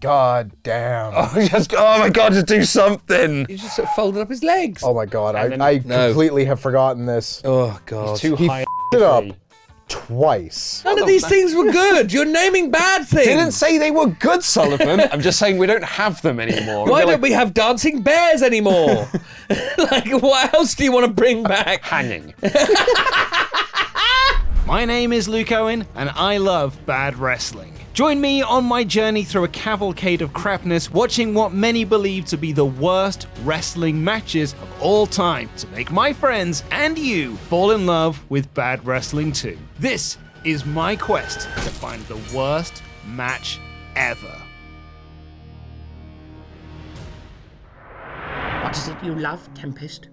God damn. Oh my God, just do something. He just sort of folded up his legs. Oh my God, I completely have forgotten this. Oh God. Too He high. f***ed it up twice. None of these things were good. You're naming bad things. Didn't say they were good, Sullivan. I'm just saying we don't have them anymore. Why don't we have dancing bears anymore? Like, what else do you want to bring back? hanging? My name is Luke Owen, and I love bad wrestling. Join me on my journey through a cavalcade of crapness, watching what many believe to be the worst wrestling matches of all time, to make my friends and you fall in love with bad wrestling too. This is my quest to find the worst match ever. What is it you love, Tempest?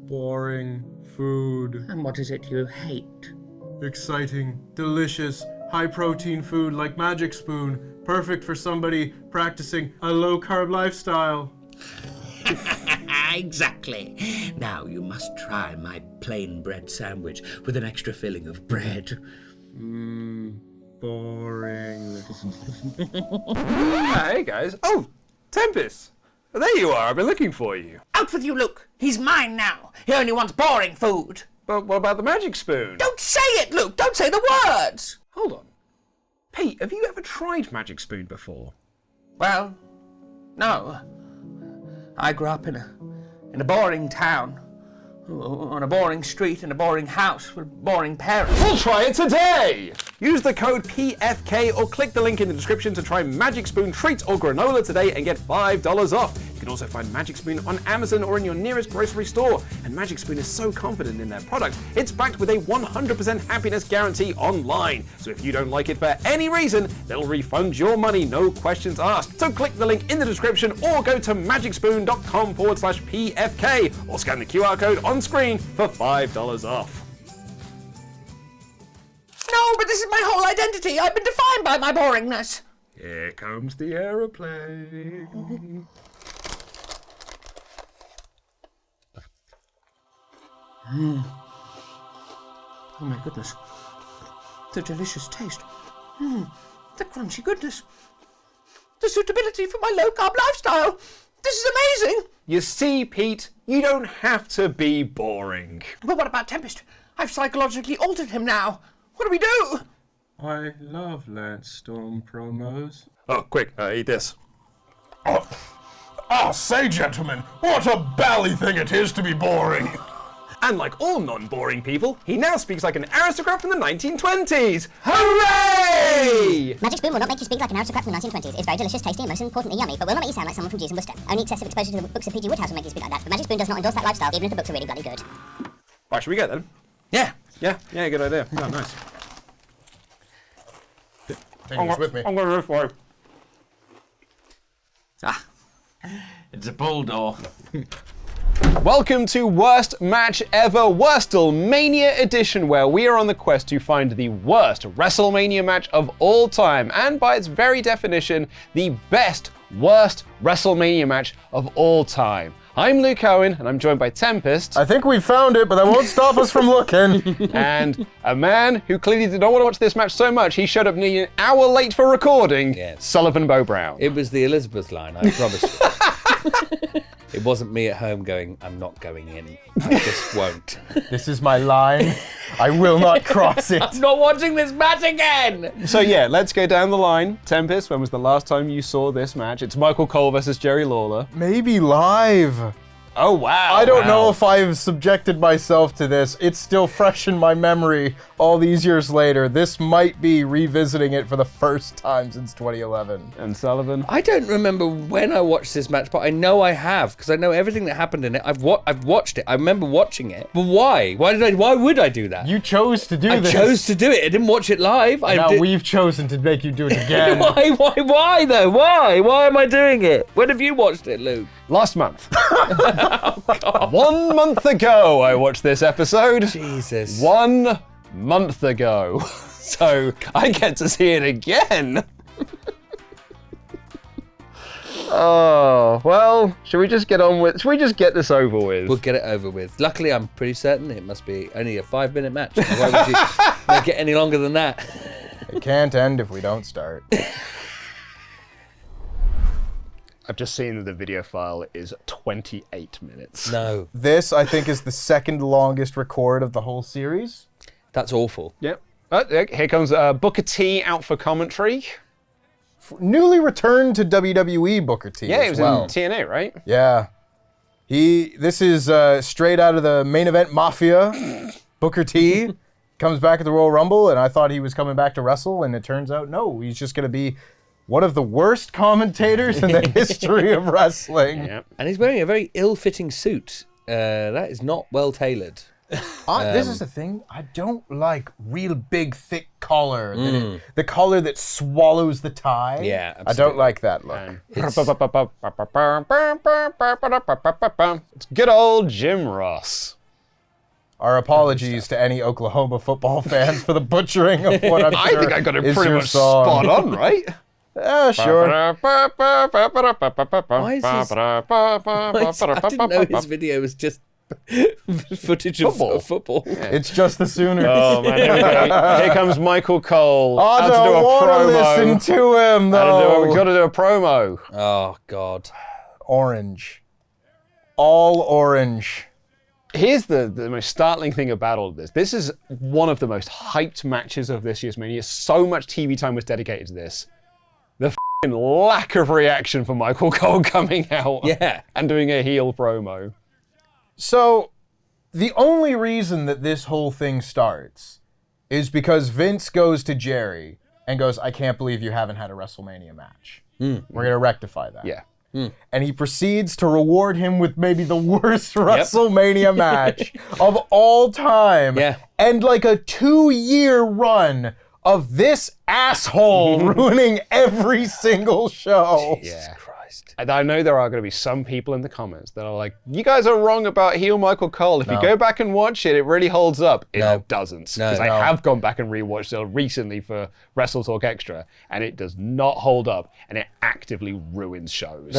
Boring food. And what is it you hate? Exciting, delicious, high-protein food like Magic Spoon. Perfect for somebody practicing a low-carb lifestyle. Exactly. Now you must try my plain bread sandwich with an extra filling of bread. Boring. Hey guys. Oh, Tempest. There you are. I've been looking for you. Out with you, Luke. He's mine now. He only wants boring food. But what about the magic spoon? Don't say it, Luke. Don't say the words. Hold on. Pete, have you ever tried magic spoon before? Well, no. I grew up in a boring town, on a boring street, in a boring house with boring parents. We'll try it today! Use the code PFK or click the link in the description to try Magic Spoon treats or granola today and get $5 off. You can also find Magic Spoon on Amazon or in your nearest grocery store. And Magic Spoon is so confident in their product, it's backed with a 100% happiness guarantee online. So if you don't like it for any reason, they'll refund your money, no questions asked. So click the link in the description or go to magicspoon.com/PFK or scan the QR code on screen for $5 off. No, but this is my whole identity. I've been defined by my boringness. Here comes the aeroplane. Oh my goodness. The delicious taste. The crunchy goodness. The suitability for my low-carb lifestyle. This is amazing. You see, Pete, you don't have to be boring. But what about Tempest? I've psychologically altered him now. What do we do? I love Lance Storm promos. Oh, quick, eat this. Say, gentlemen, what a bally thing it is to be boring. And like all non-boring people, he now speaks like an aristocrat from the 1920s. Hooray! Magic Spoon will not make you speak like an aristocrat from the 1920s. It's very delicious, tasty, and most importantly yummy, but will not make you sound like someone from Jews and Worcester. Only excessive exposure to the books of P.G. Woodhouse will make you speak like that, but Magic Spoon does not endorse that lifestyle, even if the books are really bloody good. Right, should we go then? Yeah. Yeah, good idea. Oh, nice. Fingers with me. I'm going this way. It's a bulldog. Welcome to Worst Match Ever, WrestleMania Edition, where we are on the quest to find the worst WrestleMania match of all time, and by its very definition, the best, worst WrestleMania match of all time. I'm Luke Owen, and I'm joined by Tempest. I think we found it, but that won't stop us from looking. And a man who clearly did not want to watch this match so much, he showed up nearly an hour late for recording, Yes. Sullivan Bo Brown. It was the Elizabeth line, I promise you. It wasn't me at home going, I'm not going in. I just won't. This is my line. I will not cross it. I'm not watching this match again! So yeah, let's go down the line. Tempest, when was the last time you saw this match? It's Michael Cole versus Jerry Lawler. Maybe live. Oh wow. I don't know if I've subjected myself to this. It's still fresh in my memory all these years later. This might be revisiting it for the first time since 2011. And Sullivan? I don't remember when I watched this match, but I know I have, because I know everything that happened in it. I've watched it. I remember watching it. But why? Why would I do that? You chose to do this. I chose to do it. I didn't watch it live. Now we've chosen to make you do it again. Why though? Why? Why am I doing it? When have you watched it, Luke? Last month. 1 month ago I watched this episode. Jesus. 1 month ago. So I get to see it again. Oh, well, should we just get this over with? We'll get it over with. Luckily, I'm pretty certain it must be only a 5-minute match. Why would you make it any longer than that? It can't end if we don't start. I've just seen that the video file is 28 minutes. No, This, I think, is the second longest record of the whole series. that's awful. Yep. Here comes Booker T out for commentary. Newly returned to WWE Booker T. Yeah, as he was well. in TNA, right? Yeah. This is straight out of the main event Mafia. Booker T comes back at the Royal Rumble, and I thought he was coming back to wrestle, and it turns out, no, he's just going to be one of the worst commentators in the history of wrestling. Yep. And he's wearing a very ill-fitting suit. That is not well tailored. This is the thing. I don't like real big, thick collar. The collar that swallows the tie. Yeah, I don't like that look. It's good old Jim Ross. Our apologies to any Oklahoma football fans for the butchering of what I'm sure I think I got it is pretty your much song. spot on, right? Sure. Why is this? I didn't know his video was just footage of football. It's just the Sooners. Oh man, here we go. Here comes Michael Cole. I Had to do don't a want to promo. listen to him, though. We got to do a promo. Oh God. Orange. All orange. Here's the most startling thing about all of this. This is one of the most hyped matches of this year's Mania. So much TV time was dedicated to this. The f***ing lack of reaction for Michael Cole coming out and doing a heel promo. So, the only reason that this whole thing starts is because Vince goes to Jerry and goes, I can't believe you haven't had a WrestleMania match. We're going to rectify that. Yeah. And he proceeds to reward him with maybe the worst WrestleMania match of all time. Yeah. And like a 2-year run of this asshole ruining every single show. Yeah. And I know there are going to be some people in the comments that are like, you guys are wrong about heel Michael Cole. If you go back and watch it, it really holds up. It doesn't. Because I have gone back and rewatched it recently for Wrestle Talk Extra, and it does not hold up, and it actively ruins shows.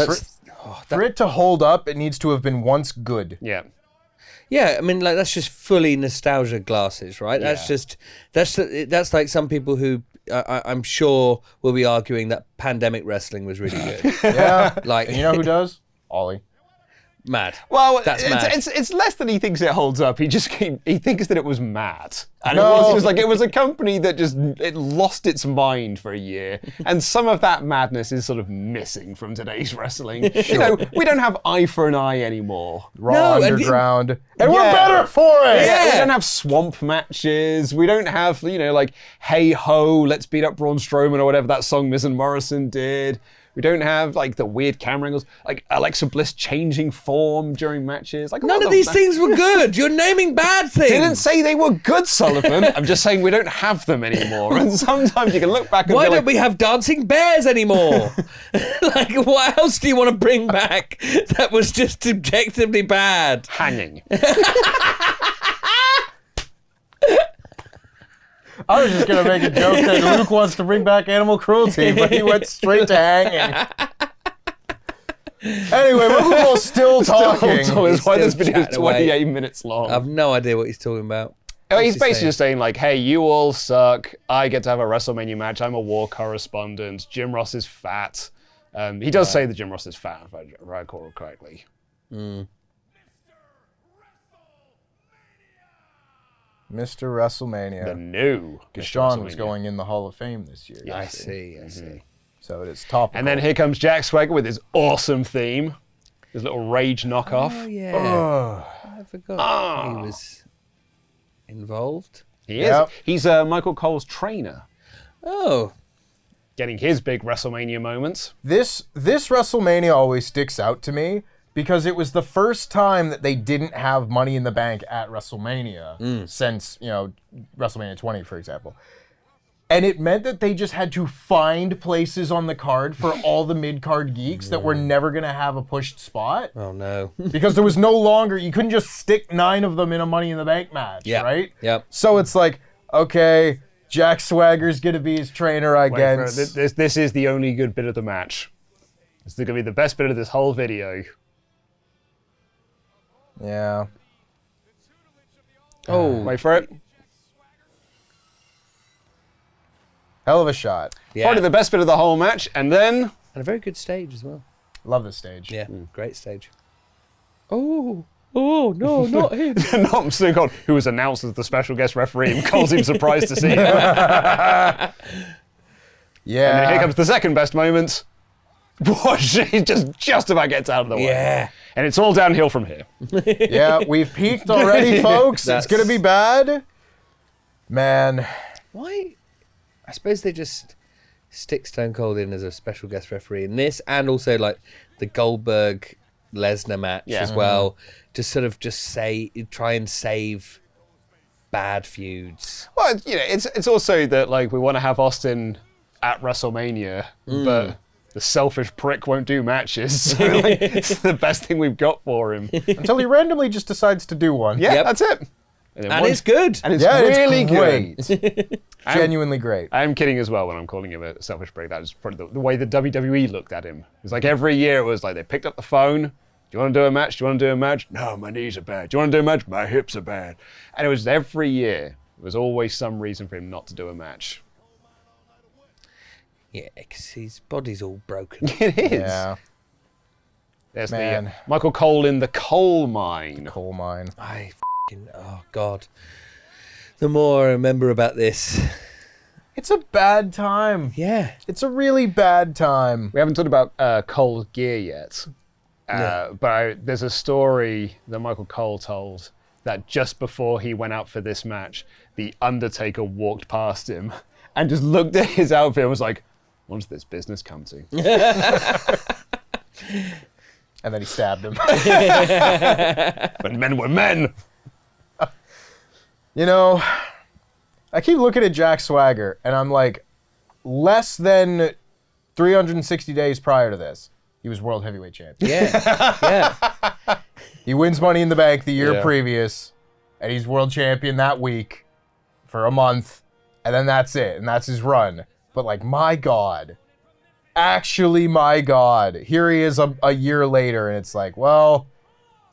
For it to hold up, it needs to have been once good. Yeah. Yeah, I mean, like that's just fully nostalgia glasses, right? That's just that's like some people who I'm sure will be arguing that pandemic wrestling was really good. Yeah. Like, And you know who does? Ollie. Mad. Well, That's mad. It's less that he thinks it holds up. He thinks that it was mad, and No. it was just like it was a company that it lost its mind for a year, and some of that madness is sort of missing from today's wrestling. You know, we don't have Eye for an Eye anymore. Raw No, Underground. And we're better for it! Yeah, we don't have swamp matches. We don't have, like, hey ho, let's beat up Braun Strowman or whatever that song Miz and Morrison did. We don't have, like, the weird camera angles, like Alexa Bliss changing form during matches. Like, None of these things were good. You're naming bad things. Didn't say they were good, Sullivan. I'm just saying we don't have them anymore. And sometimes you can look back and Why be don't like, we have dancing bears anymore? Like, what else do you want to bring back that was just objectively bad? hanging. I was just going to make a joke that Luke wants to bring back animal cruelty, but he went straight to hanging. Anyway, we're still talking. So is why this still video is chatting away. 28 minutes long. I have no idea what he's talking about. He's basically just saying, like, hey, you all suck. I get to have a WrestleMania match. I'm a war correspondent. Jim Ross is fat. He does say that Jim Ross is fat, if I recall correctly. Mr. WrestleMania. The new Deshaun was WrestleMania. going in the Hall of Fame this year. I see. So it's topical. And then here comes Jack Swagger with his awesome theme. His little rage knockoff. Oh, yeah. I forgot he was involved. He is. Yep. He's Michael Cole's trainer. Oh. Getting his big WrestleMania moments. This WrestleMania always sticks out to me because it was the first time that they didn't have Money in the Bank at WrestleMania since, WrestleMania 20, for example. And it meant that they just had to find places on the card for all the mid-card geeks that were never going to have a pushed spot. Oh, no. Because there was no longer, you couldn't just stick 9 of them in a Money in the Bank match, right? Yep. So it's like, okay, Jack Swagger's going to be his trainer, I guess. This is the only good bit of the match. This is going to be the best bit of this whole video. Yeah. Oh. Wait for it. Hell of a shot. Yeah. Probably the best bit of the whole match, and then... And a very good stage as well. Love this stage. Yeah, great stage. Oh, no, not him. Not Stone Cold, who was announced as the special guest referee, and Cole seemed surprised to see him. Yeah. And then here comes the second best moment. He just about gets out of the way. Yeah. And it's all downhill from here. Yeah, we've peaked already, folks. It's going to be bad. Man. Why? I suppose they just stick Stone Cold in as a special guest referee in this, and also like the Goldberg Lesnar match as well. Just sort of try and save bad feuds. Well, it's also that like we want to have Austin at WrestleMania, but the selfish prick won't do matches. So, like, it's the best thing we've got for him. Until he randomly just decides to do one. Yeah, that's it. And it's good. And it's really great. good. Genuinely great. I'm kidding as well when I'm calling him a selfish prick. That was probably the way the WWE looked at him. It was like every year it was like they picked up the phone. Do you want to do a match? Do you want to do a match? No, my knees are bad. Do you want to do a match? My hips are bad. And it was every year. There was always some reason for him not to do a match. Yeah, because his body's all broken. It is. Yeah. There's Man. the Michael Cole in the coal mine. Coal mine. Oh, God. The more I remember about this. It's a bad time. Yeah. It's a really bad time. We haven't talked about Cole's gear yet. But there's a story that Michael Cole told that just before he went out for this match, the Undertaker walked past him and just looked at his outfit and was like, what does this business come to? And then he stabbed him. When men were men. You know, I keep looking at Jack Swagger, and I'm like, less than 360 days prior to this, he was World Heavyweight Champion. Yeah. He wins Money in the Bank the year Yeah. previous, and he's World Champion that week for a month, and then that's it, and that's his run. But like, my God. Actually, my God. Here he is a year later, and it's like, well,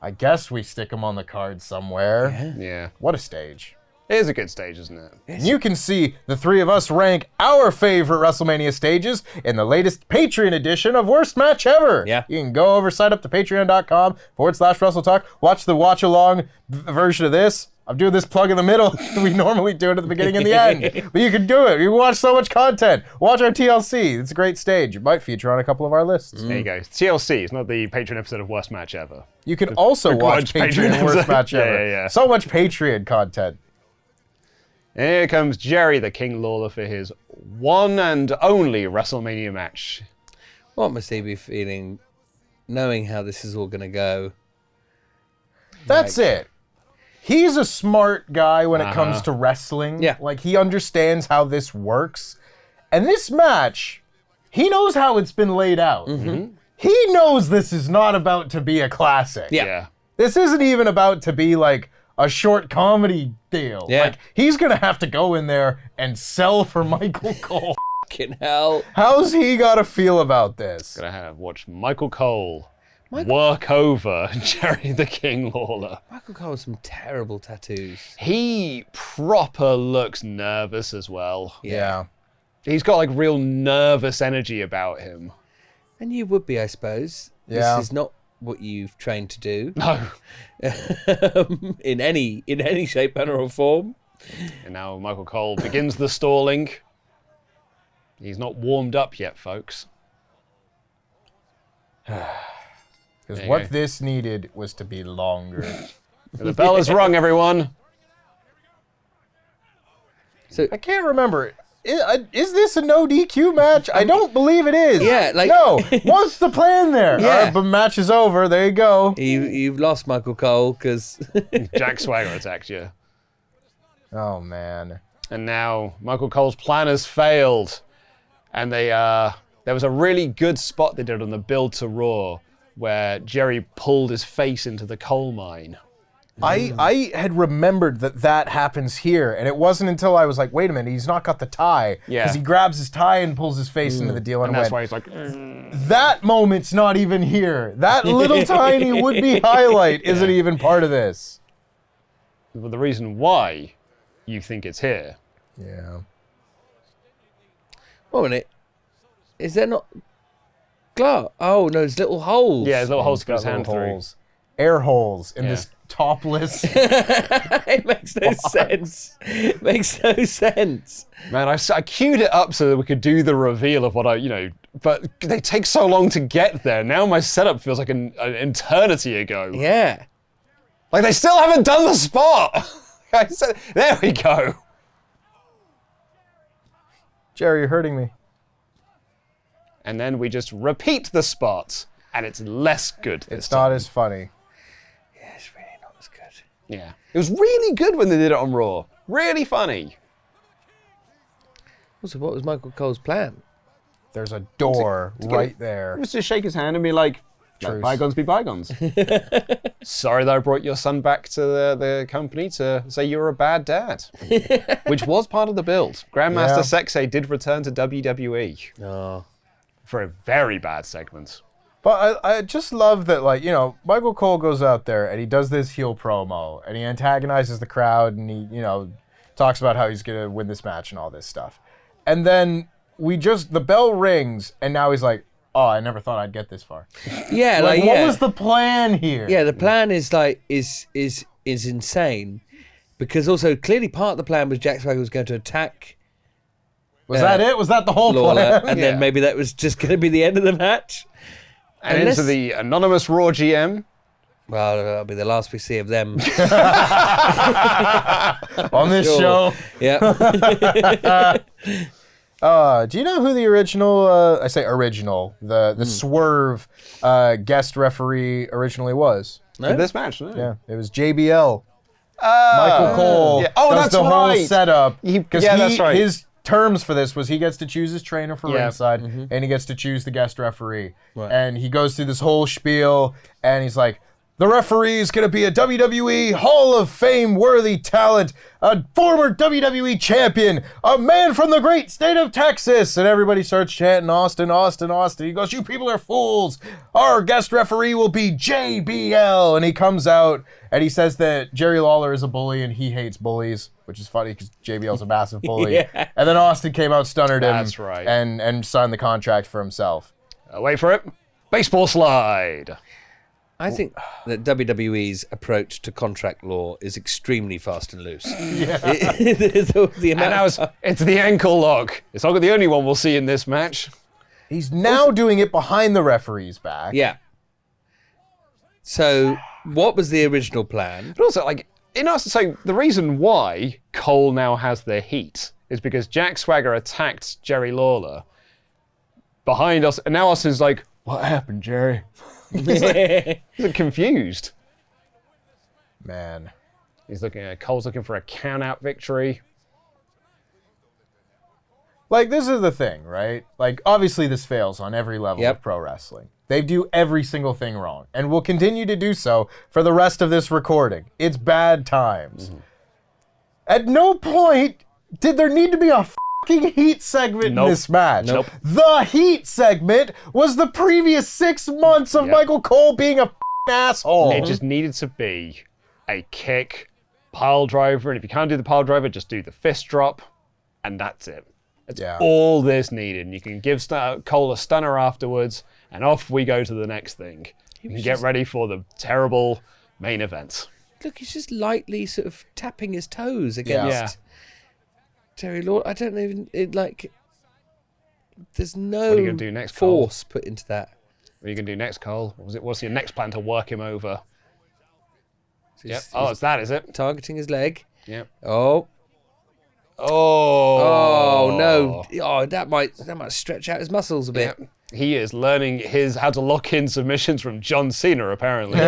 I guess we stick him on the card somewhere. Yeah. What a stage. It is a good stage, isn't it? And you can see the three of us rank our favorite WrestleMania stages in the latest Patreon edition of Worst Match Ever. Yeah. You can go over, sign up to patreon.com/WrestleTalk, watch the watch-along version of this. I'm doing this plug in the middle. We normally do it at the beginning and the end. But you can do it. You can watch so much content. Watch our TLC. It's a great stage. It might feature on a couple of our lists. There you go. TLC. It's not the Patreon episode of Worst Match Ever. You can also watch Patreon Worst episode. Match Ever. Yeah. So much Patreon content. And here comes Jerry the King Lawler for his one and only WrestleMania match. What must he be feeling, knowing how this is all going to go? That's it. He's a smart guy when it comes to wrestling. Yeah. Like, he understands how this works. And this match, he knows how it's been laid out. Mm-hmm. He knows this is not about to be a classic. Yeah. This isn't even about to be like a short comedy deal. Yeah. Like, he's going to have to go in there and sell for Michael Cole. Fucking hell. How's he got to feel about this? Gonna have watch Michael Cole work over Jerry the King Lawler. Michael Cole has some terrible tattoos. He proper looks nervous as well. Yeah. He's got like real nervous energy about him. And you would be, I suppose. Yeah. This is not what you've trained to do. No. in any shape, manner, or form. And now Michael Cole begins the stalling. He's not warmed up yet, folks. Because you what go. this needed was to be longer. The bell is rung, everyone. I can't remember. Is this a no DQ match? I don't believe it is. Yeah, like- no. What's the plan there? Yeah. All right, but match is over. There you go. You've lost Michael Cole because Jack Swagger attacked you. Oh man. And now Michael Cole's plan has failed. And there was a really good spot they did on the build to Raw where Jerry pulled his face into the coal mine. I had remembered that happens here, and it wasn't until I was like, wait a minute, he's not got the tie. Yeah. Because he grabs his tie and pulls his face into the deal, and And that's went, why he's like, that moment's not even here. That little tiny would-be highlight isn't even part of this. well, the reason why you think it's here. Yeah. One minute. Is there not glass. Oh no, there's little holes. Yeah, there's little holes to put Got his hand little through. holes. Air holes in Yeah. this topless. It makes no sense. It makes no sense. Man, I queued it up so that we could do the reveal of what but they take so long to get there. Now my setup feels like an eternity ago. Yeah. Like they still haven't done the spot. There we go. Jerry, you're hurting me. And then we just repeat the spot, and it's less good. It's not as funny. Yeah, it's really not as good. Yeah. It was really good when they did it on Raw. Really funny. Also, what was Michael Cole's plan? There's a door right there. It was to shake his hand and be like, let Truce. bygones be bygones. Sorry that I brought your son back to the company to say you were a bad dad. Which was part of the build. Grandmaster Yeah. Sexay did return to WWE Oh. for a very bad segment. But I just love that, like, you know, Michael Cole goes out there and he does this heel promo and he antagonizes the crowd and he, you know, talks about how he's going to win this match and all this stuff. And then the bell rings and now he's like, oh, I never thought I'd get this far. Yeah, Like, like, what yeah. was the plan here? Yeah, the plan is like is insane, because also clearly part of the plan was Jack Swagger was going to attack Was that it? Was that the whole Lawler, plan? and then maybe that was just going to be the end of the match. And Unless- into the anonymous Raw GM. Well, that'll be the last we see of them. On this Sure. show. Yeah. Do you know who the original, I say original, the Swerve guest referee originally was? For this match, no? Yeah, it was JBL. Michael Cole Yeah. Oh, does that's the whole right. setup. Because that's right. his terms for this was he gets to choose his trainer for Yeah. ringside, and he gets to choose the guest referee. Right. And he goes through this whole spiel, and he's like, the referee is going to be a WWE Hall of Fame worthy talent, a former WWE champion, a man from the great state of Texas. And everybody starts chanting, Austin, Austin, Austin. He goes, you people are fools. Our guest referee will be JBL. And he comes out and he says that Jerry Lawler is a bully and he hates bullies, which is funny because JBL's a massive bully. Yeah. And then Austin came out, stunnered him, That's right. and signed the contract for himself. Wait for it. Baseball slide. I think that WWE's approach to contract law is extremely fast and loose. Yeah. the And amount now of it's the ankle lock. It's not the only one we'll see in this match. He's now doing it behind the referee's back. Yeah. So, what was the original plan? But also, like, so the reason why Cole now has the heat is because Jack Swagger attacked Jerry Lawler behind us, and now Austin's like, what happened, Jerry? He's like confused. Man. Cole's looking for a count-out victory. Like, this is the thing, right? Like, obviously this fails on every level Yep. of pro wrestling. They do every single thing wrong, and will continue to do so for the rest of this recording. It's bad times. At no point did there need to be a fucking heat segment Nope. in this match. Nope. The heat segment was the previous 6 months of Yep. Michael Cole being a fucking asshole. It just needed to be a kick, pile driver, and if you can't do the pile driver, just do the fist drop, and that's it. That's Yeah. all this needed. And you can give Cole a stunner afterwards, and off we go to the next thing. You can get ready for the terrible main event. Look, he's just lightly sort of tapping his toes against Yeah. Jerry Lawler. I don't even, there's no What are you gonna do next, Cole? force put into that. What are you going to do next, Cole? What's your next plan to work him over? So Yep. he's- Oh, it's that, is it? he's targeting his leg. Yep. Oh. Oh. Oh no! Oh, that might stretch out his muscles a bit. Yep. He is learning how to lock in submissions from John Cena, apparently.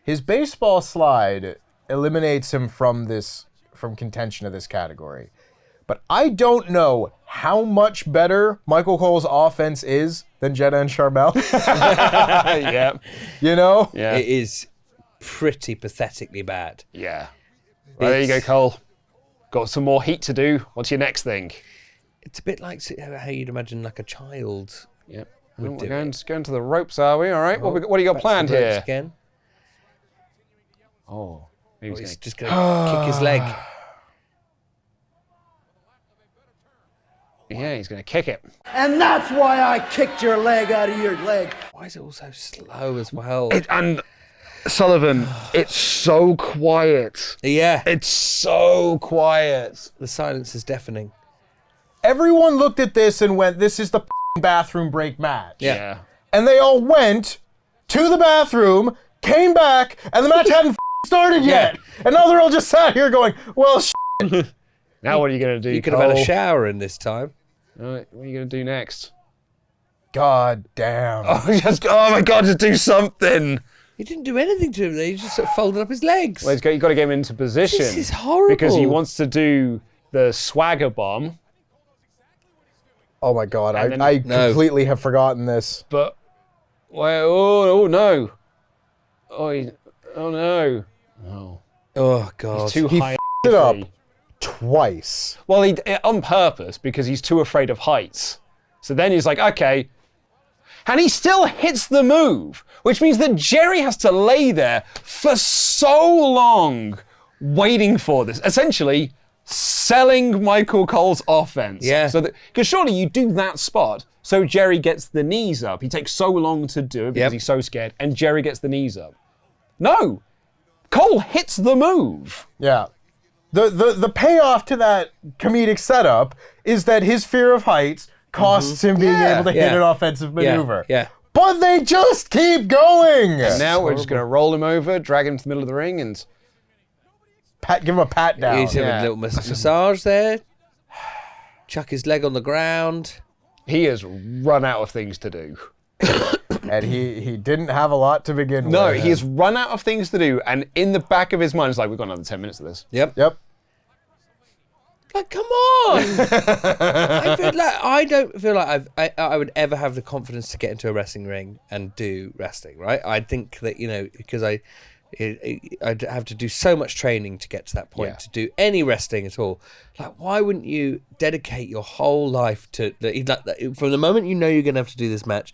His baseball slide eliminates him from contention of this category. But I don't know how much better Michael Cole's offense is than Jenna and Charmel. Yeah. You know? Yeah. It is pretty pathetically bad. Yeah. Well, there you go, Cole. Got some more heat to do. What's your next thing? It's a bit like how you'd imagine like a child. Yep. Would We're do going it. to the ropes, are we? All right. What do you got Back to planned the ropes here? Again. Oh. Or he's just going to kick his leg. Yeah, he's going to kick it. And that's why I kicked your leg out of your leg. Why is it all so slow as well? And Sullivan, it's so quiet. Yeah. It's so quiet. The silence is deafening. Everyone looked at this and went, this is the bathroom break match. Yeah. And they all went to the bathroom, came back, and the match hadn't started yet. And now they're all just sat here going, well, Now what are you going to do, You could have had a shower in this time. All right, what are you going to do next? God damn. Oh my God, just do something. He didn't do anything to him there. He just sort of folded up his legs. Well, you've got to get him into position. This is horrible. Because he wants to do the swagger bomb. Oh my God, And then- I completely have forgotten this. But, well, oh no. Oh no. Oh. Oh, God. He's too He high. f***ed it up twice. Well, he on purpose because he's too afraid of heights. So then he's like, okay. And he still hits the move, which means that Jerry has to lay there for so long waiting for this. Essentially, selling Michael Cole's offense. Yeah. So because surely you do that spot so Jerry gets the knees up. He takes so long to do it because he's so scared, and Jerry gets the knees up. No. Cole hits the move. Yeah. The payoff to that comedic setup is that his fear of heights costs him being able to hit an offensive maneuver. Yeah. But they just keep going. And now we're just going to roll him over, drag him to the middle of the ring, and Give him a pat down. He's having a little massage there. Chuck his leg on the ground. he has run out of things to do. And he didn't have a lot to begin with. No, he has run out of things to do, and in the back of his mind, it's like, we've got another 10 minutes of this. Yep. Like, come on! I don't feel like I would ever have the confidence to get into a wrestling ring and do wrestling, right? I think that, because I'd have to do so much training to get to that point, to do any wrestling at all. Like, why wouldn't you dedicate your whole life to, from the moment you know you're going to have to do this match,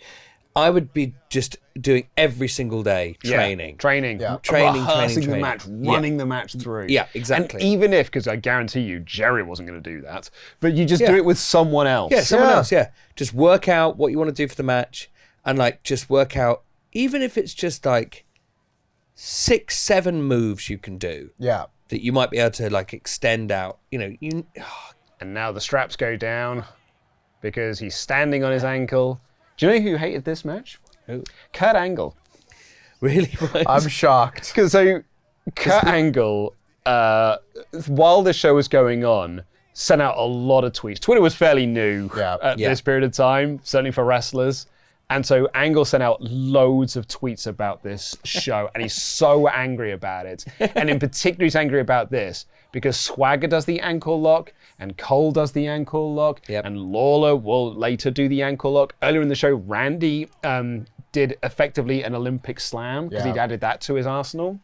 I would be just doing every single day training. Training, Rehearsing the match, running the match through. Yeah, exactly. And even if, because I guarantee you, Jerry wasn't going to do that, but you just do it with someone else. Yeah, someone else, Just work out what you want to do for the match, and just work out, even if it's just 6-7 moves you can do. Yeah. That you might be able to extend out. And now the straps go down because he's standing on his ankle. Do you know who hated this match? Who? Kurt Angle. Really? I'm shocked. Because Kurt Angle, while the show was going on, sent out a lot of tweets. Twitter was fairly new at this period of time, certainly for wrestlers. And so Angle sent out loads of tweets about this show, and he's so angry about it. And in particular, he's angry about this because Swagger does the ankle lock, and Cole does the ankle lock, and Lawler will later do the ankle lock. Earlier in the show, Randy did effectively an Olympic slam because he'd added that to his arsenal.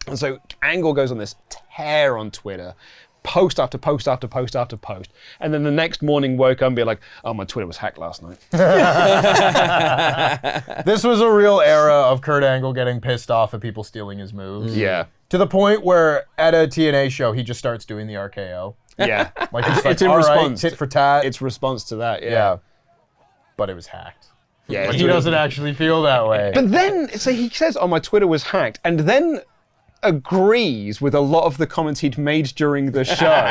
And so Angle goes on this tear on Twitter, post after post after post after post. And then the next morning woke up and be like, oh, my Twitter was hacked last night. This was a real era of Kurt Angle getting pissed off at people stealing his moves. Yeah. To the point where at a TNA show, he just starts doing the RKO. Yeah. It's in response. Tit for tat. It's response to that, yeah. But it was hacked. Yeah. But he doesn't actually feel that way. But then, so he says, oh, my Twitter was hacked. And then agrees with a lot of the comments he'd made during the show.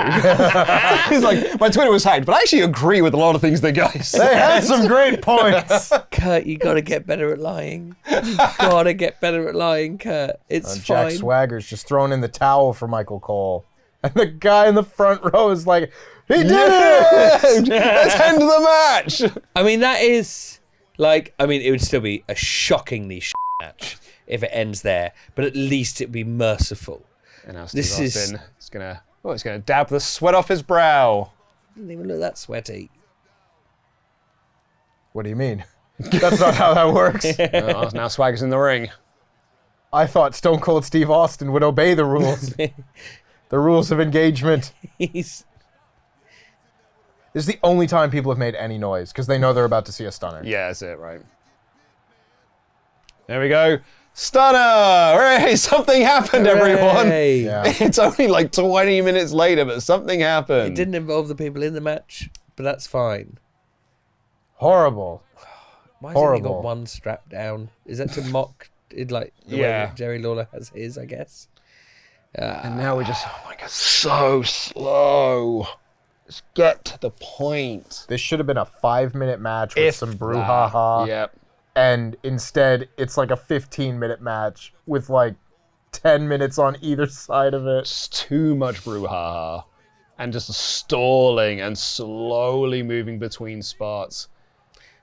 He's like, my Twitter was hacked, but I actually agree with a lot of things the guys said. They had some great points. Kurt, you got to get better at lying. You got to get better at lying, Kurt. It's fine. Jack Swagger's just throwing in the towel for Michael Cole. And the guy in the front row is like, he did it! Let's end the match! I mean, that is, it would still be a shockingly match if it ends there, but at least it'd be merciful. And now Steve Austin is gonna dab the sweat off his brow. Doesn't even look that sweaty. What do you mean? That's not how that works. Now Swagger's in the ring. I thought Stone Cold Steve Austin would obey the rules. The rules of engagement. This is the only time people have made any noise, because they know they're about to see a stunner. Yeah, that's it, right. There we go. Stunner! Hooray! Something happened, everyone! Yeah. It's only 20 minutes later, but something happened. It didn't involve the people in the match, but that's fine. Horrible. Why has he only got Horrible. one strap down? Is that to mock it, like the way that Jerry Lawler has his, I guess? And now we're just, oh my God, so slow. Just get to the point. This should have been a 5-minute match with some brouhaha. Yep. And instead, it's like a 15-minute match with like 10 minutes on either side of it. It's too much brouhaha. And just stalling and slowly moving between spots.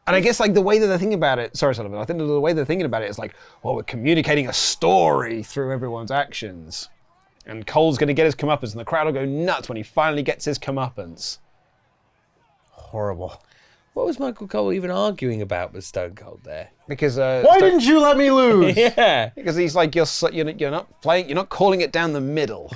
And I guess like the way that they're thinking about it, sorry Sullivan, I think the way they're thinking about it is like, well, we're communicating a story through everyone's actions. And Cole's going to get his comeuppance, and the crowd will go nuts when he finally gets his comeuppance. Horrible. What was Michael Cole even arguing about with Stone Cold there? Because Why didn't you let me lose? Yeah. Because he's like, you're not playing, you're not calling it down the middle.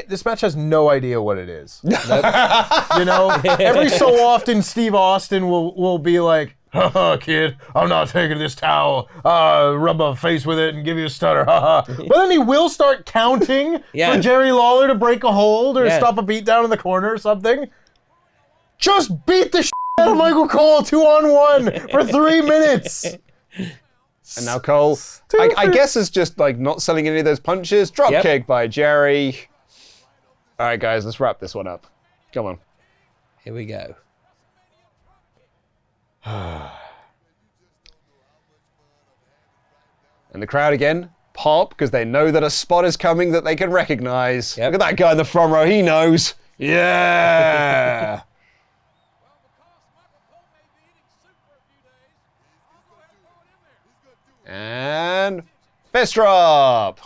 This match has no idea what it is. You know, every so often Steve Austin will be like, haha, kid, I'm not taking this towel. Rub my face with it and give you a stutter. Haha. But then he will start counting for Jerry Lawler to break a hold or stop a beat down in the corner or something. Just beat the shit out of Michael Cole 2-on-1 for 3 minutes. And now Cole, I guess, is just like not selling any of those punches. Drop kick by Jerry. All right, guys, let's wrap this one up. Come on. Here we go. And the crowd again pop because they know that a spot is coming that they can recognize. Look at that guy in the front row. He knows. Yeah. And fist drop.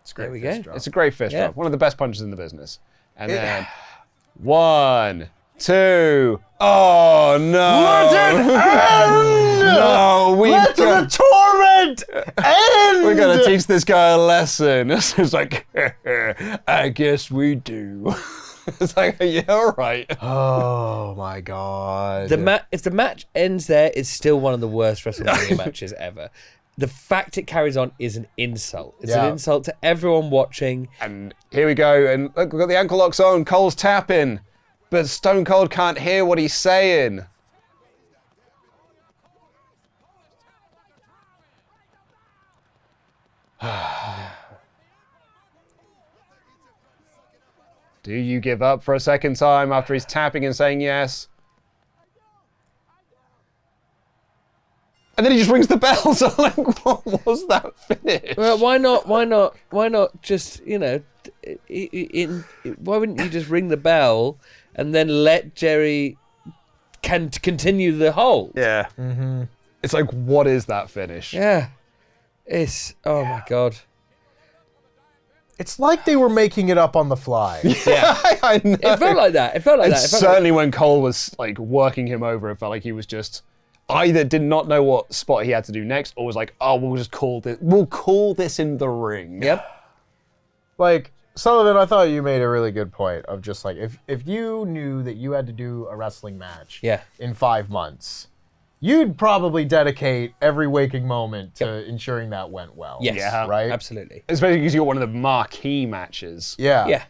It's great. There we go. It's a great fist drop. One of the best punches in the business. And then 1, 2. Oh no! Let it end! No, Let the torment end! We're gonna teach this guy a lesson. It's like, I guess we do. It's like, yeah, all right. Oh my God. If the match ends there, it's still one of the worst WrestleMania matches ever. The fact it carries on is an insult. It's an insult to everyone watching. And here we go. And look, we've got the ankle locks on. Cole's tapping. But Stone Cold can't hear what he's saying. Do you give up for a second time after he's tapping and saying yes? And then he just rings the bell. So like, what was that finish? Well, why not just, you know, why wouldn't you just ring the bell and then let Jerry continue the hold? Yeah. Mm-hmm. It's like, what is that finish? Yeah. It's, oh my God. It's like they were making it up on the fly. Yeah, I know. It felt like that. It felt like that. Certainly when Cole was like working him over, it felt like he was just either did not know what spot he had to do next, or was like, oh, we'll call this in the ring. Yep. Like, Sullivan, I thought you made a really good point of just like, if you knew that you had to do a wrestling match in 5 months, you'd probably dedicate every waking moment to ensuring that went well. Yes. Yeah. Right? Absolutely. Especially because you're one of the marquee matches. Yeah. Yeah.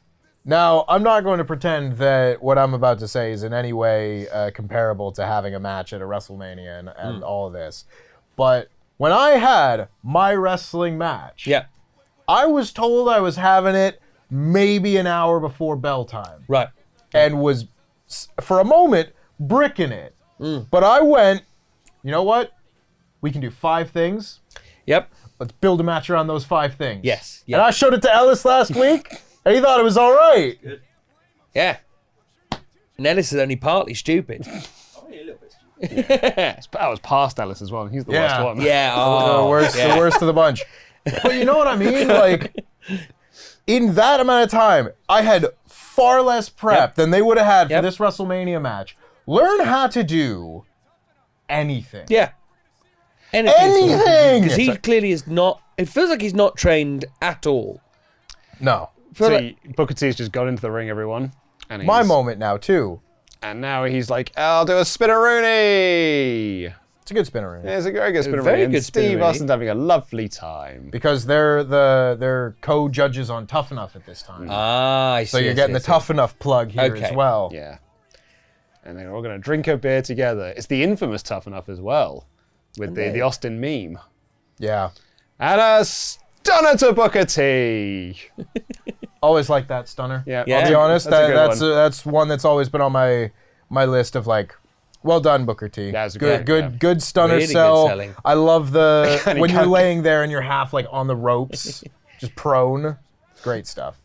Now, I'm not going to pretend that what I'm about to say is in any way comparable to having a match at a WrestleMania and all of this. But when I had my wrestling match, I was told I was having it maybe an hour before bell time. Right. And was, for a moment, bricking it. But I went, you know what? We can do 5 things. Yep. Let's build a match around those 5 things. Yes. And I showed it to Ellis last week, and he thought it was all right. Good. Yeah. And Ellis is only partly stupid. That was past Ellis as well. He's the worst one. Yeah. The worst of the bunch. But you know what I mean? Like, in that amount of time, I had far less prep than they would have had for this WrestleMania match. Learn how to do anything. Yeah. Anything! Because he clearly is not, it feels like he's not trained at all. No. So Booker T's just got into the ring, everyone. And My moment now, too. And now he's like, I'll do a spinneroonie. It's a good spinner ring. Yeah, it's a very good spinner Very ring. And good spinner Steve ring. Austin's having a lovely time. Because they're co-judges on Tough Enough at this time. I see. So you're getting the Tough Enough plug here Okay. as well. Yeah. And they're all going to drink a beer together. It's the infamous Tough Enough as well, with the Austin meme. Yeah. And a stunner to Booker T. Always like that stunner. Yeah, Yeah. I'll be honest. That's a good one. That's one that's always been on my list of like, well done, Booker T. Yeah, it's a good, good- yeah. good stunner Really good sell. selling. I love the And he when you're can't- laying there and you're half like on the ropes, just prone. Great stuff.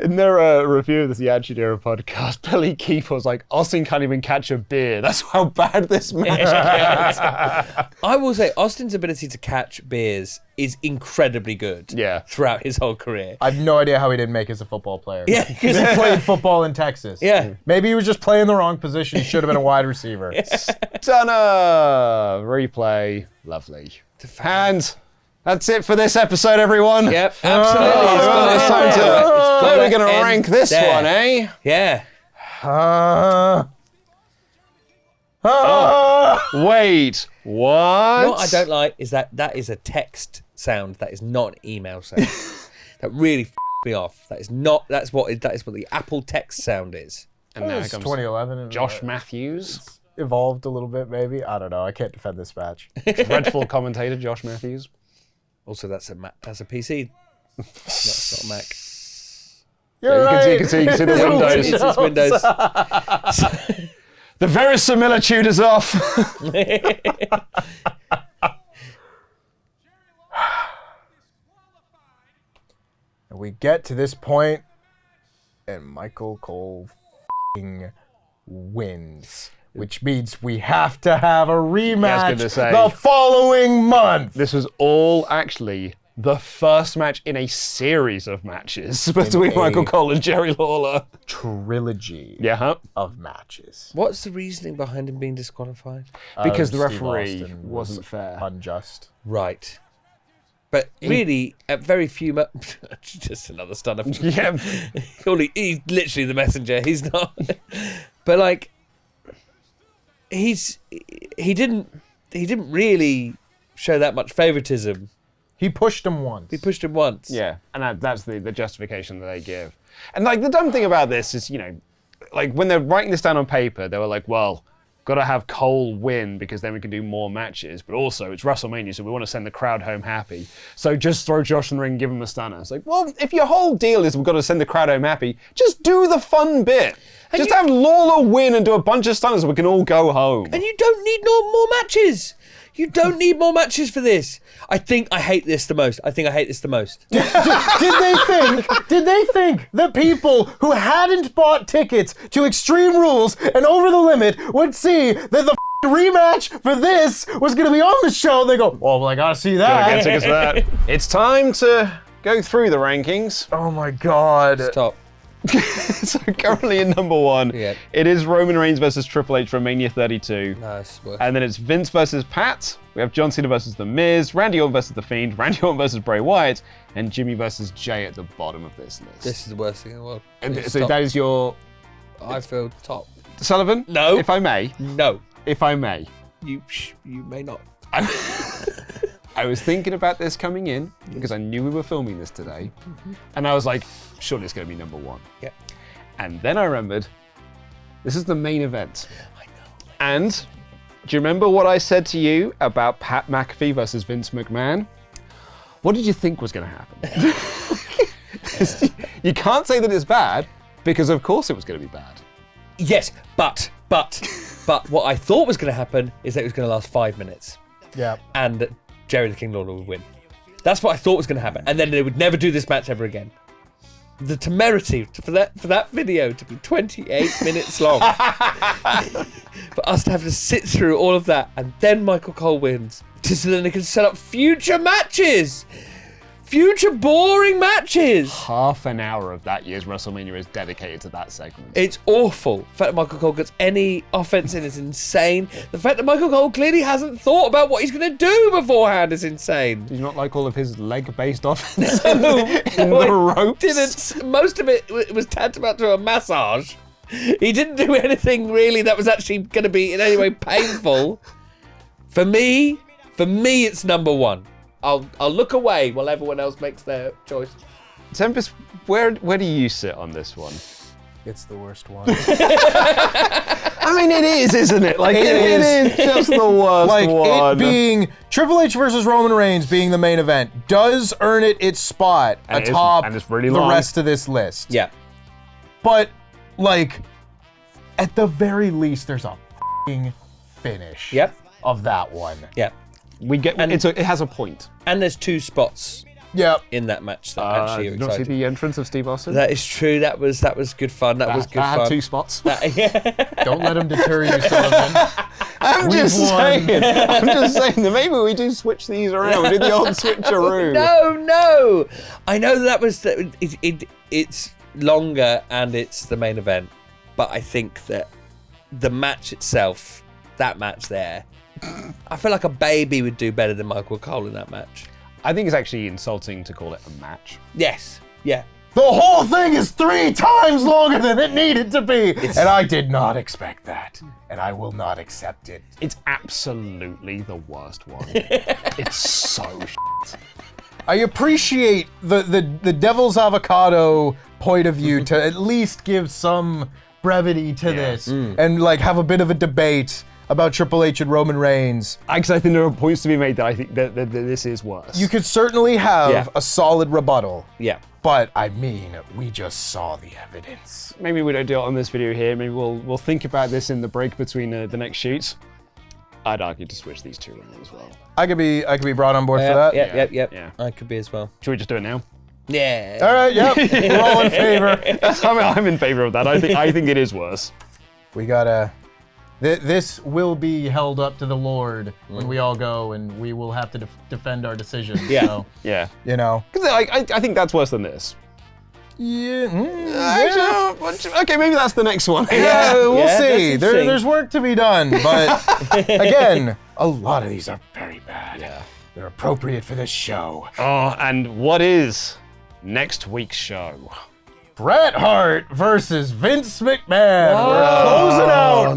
In their review of the Attitude Era podcast, Billy Keith was like, Austin can't even catch a beer. That's how bad this match gets. I will say Austin's ability to catch beers is incredibly good. Yeah. Throughout his whole career. I have no idea how he didn't make it as a football player. Yeah. Because he played football in Texas. Yeah. Maybe he was just playing the wrong position. He should have been a wide receiver. Stunner! Replay. Lovely. And that's it for this episode, everyone. Yep, absolutely. It's time to. We're going to rank this one, eh? Yeah. Wait, what? What I don't like is that is a text sound. That is not an email sound. That really me off. That is what the Apple text sound is. And now It's comes 2011. and Josh Matthews, evolved a little bit, maybe. I don't know. I can't defend this match. dreadful commentator Josh Matthews. Also, that's a PC. That's not a Mac. You're You right. can see the windows. It's Windows. The verisimilitude is off. And we get to this point, and Michael Cole f***ing wins. Which means we have to have a rematch gonna say. the following month. This was all actually the first match in a series of matches between a- Michael Cole and Jerry Lawler. Trilogy Yeah, huh? of matches. What's the reasoning behind him being disqualified? Because the Steve referee Austin wasn't was fair. Unjust. Right. But really, at very few just another stunner. Yeah. He's literally the messenger. He's not. But like, he didn't really show that much favoritism. He pushed him once. He pushed him once. Yeah, and that's the justification that they give. And like the dumb thing about this is, like when they're writing this down on paper, they were like, well, got to have Cole win because then we can do more matches. But also, it's WrestleMania, so we want to send the crowd home happy. So just throw Josh in the ring and give him a stunner. It's like, well, if your whole deal is we've got to send the crowd home happy, just do the fun bit. Just have Lawler win and do a bunch of stunners so we can all go home. And you don't need no more matches. You don't need more matches for this. I hate this the most. Did they think the people who hadn't bought tickets to Extreme Rules and Over the Limit would see that the rematch for this was going to be on the show? They go, well, I got to see Gotta that. get tickets for that. It's time to go through the rankings. Oh my God. Stop. So currently in number one, Yeah. it is Roman Reigns versus Triple H from Mania 32. No, it's worse. And then it's Vince versus Pat. We have John Cena versus The Miz, Randy Orton versus The Fiend, Randy Orton versus Bray Wyatt, and Jimmy versus Jay at the bottom of this list. This is the worst thing in the world. And Please so stop. that is your I feel top. Sullivan? No. If I may. No, If I may. you may not. I was thinking about this coming in because I knew we were filming this today. And I was like, surely it's going to be number one. Yeah. And then I remembered, this is the main event. I know. And do you remember what I said to you about Pat McAfee versus Vince McMahon? What did you think was going to happen? You can't say that it's bad because of course it was going to be bad. Yes, but what I thought was going to happen is that it was going to last 5 minutes. Yeah. And that Jerry the King Lawler would win. That's what I thought was going to happen. And then they would never do this match ever again. The temerity for that video to be 28 minutes long. For us to have to sit through all of that and then Michael Cole wins. So then they can set up future matches. Future boring matches. Half an hour of that year's WrestleMania is dedicated to that segment. It's awful. The fact that Michael Cole gets any offense in is insane. The fact that Michael Cole clearly hasn't thought about what he's going to do beforehand is insane. Did you not like all of his leg-based offense in the ropes? Didn't. Most of it was tantamount to a massage. He didn't do anything really that was actually going to be in any way painful. For me, it's number one. I'll look away while everyone else makes their choice. Tempest, where do you sit on this one? It's the worst one. I mean, it is, isn't it? Like, it is just the worst like, one. It being Triple H versus Roman Reigns being the main event does earn it its spot atop and it's really the long. rest of this list. Yeah. But, like, at the very least, there's a f***ing finish of that one. Yeah. It has a point. And there's 2 spots in that match that actually are did you not see exciting. the entrance of Steve Austin? That is true. That was good fun. That was good that fun. had 2 spots. Don't let him deter you, Sullivan. I'm just saying that maybe we do switch these around. We do the old switcheroo. No. I know that was it's longer and it's the main event, but I think that the match itself, that match there, I feel like a baby would do better than Michael Cole in that match. I think it's actually insulting to call it a match. Yes. Yeah. The whole thing is 3 times longer than it needed to be. And I did not expect that. And I will not accept it. It's absolutely the worst one. It's so shit. I appreciate the devil's avocado point of view to at least give some brevity to this and like have a bit of a debate about Triple H and Roman Reigns. Because I think there are points to be made that I think that this is worse. You could certainly have a solid rebuttal. Yeah. But I mean, we just saw the evidence. Maybe we don't do it on this video here. Maybe we'll think about this in the break between the next shoots. I'd argue to switch these 2 around as well. I could be brought on board for that. Yeah. I could be as well. Should we just do it now? Yeah. All right. Yep. We're all in favor. I'm in favor of that. I think it is worse. We gotta. This will be held up to the Lord when we all go, and we will have to defend our decisions. Yeah. So, Yeah. you know. Because I think that's worse than this. Yeah. Actually, okay, maybe that's the next one. Yeah, we'll see. that's interesting. There's work to be done, but again, a lot of these are very bad. Yeah. They're appropriate for this show. Oh, and what is next week's show? Bret Hart versus Vince McMahon. We're closing out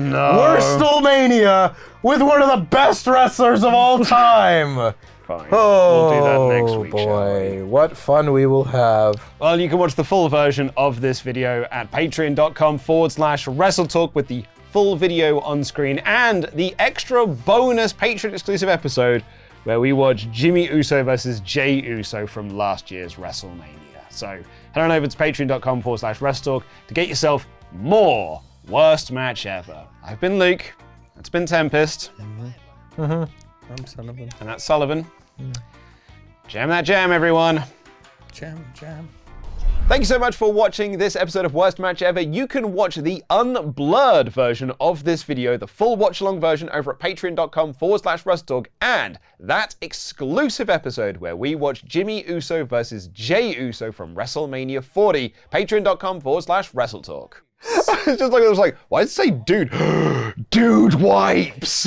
WrestleMania with one of the best wrestlers of all time. Fine. Oh, We'll do that next week, boy, what fun we will have. Well, you can watch the full version of this video at patreon.com/WrestleTalk with the full video on screen and the extra bonus Patreon exclusive episode where we watch Jimmy Uso versus Jey Uso from last year's WrestleMania. So head on over to patreon.com/WrestleTalk to get yourself more Worst Match Ever. I've been Luke. That's been Tempest. I'm Sullivan. And that's Sullivan. Jam that jam, everyone. Jam. Thank you so much for watching this episode of Worst Match Ever. You can watch the unblurred version of this video, the full watch-along version, over at patreon.com/WrestleTalk, and that exclusive episode where we watch Jimmy Uso versus Jey Uso from WrestleMania 40, patreon.com/WrestleTalk. It's just like, I was like, why did it say dude? Dude wipes!